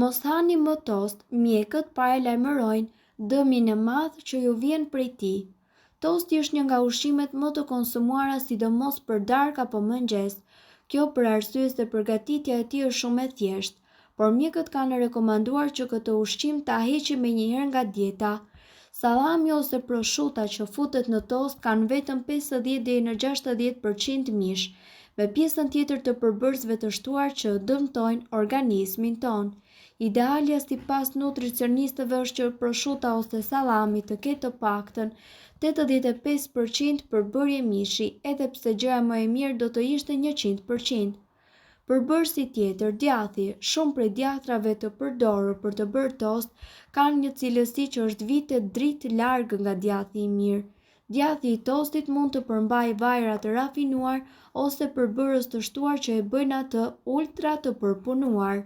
Mos hani më tost, mjekët paralajmërojnë dëmin e madh që ju vjen prej tij. Tosti është një nga ushqimet më të konsumuara sidomos për darkë apo mëngjes. Kjo për arsye se përgatitja e tij është shumë e thjeshtë, por mjekët kanë rekomanduar që këtë ushqim ta heqim menjëherë nga dieta. Sallami ose prosciutto që futet në tost kanë vetëm 50 deri në 60% mish, me pjesën tjetër të përbërësve të shtuar që dëmtojnë organizmin ton. Idealja sipas nutricionistëve është që prosciutto ose sallami të ketë të paktën 85% përbërje mishi, edhe pse gjëja më e mirë do të ishte 100%. Përbërësi tjetër, djathi. Shumë prej djathtrave të përdorur për të bërë tost kanë një cilësi që është vite dritë larg nga djathi i mirë. Djathi i tostit mund të përmbajë vajra të rafinuar ose përbërës të shtuar që e bëjnë atë ultra të përpunuar.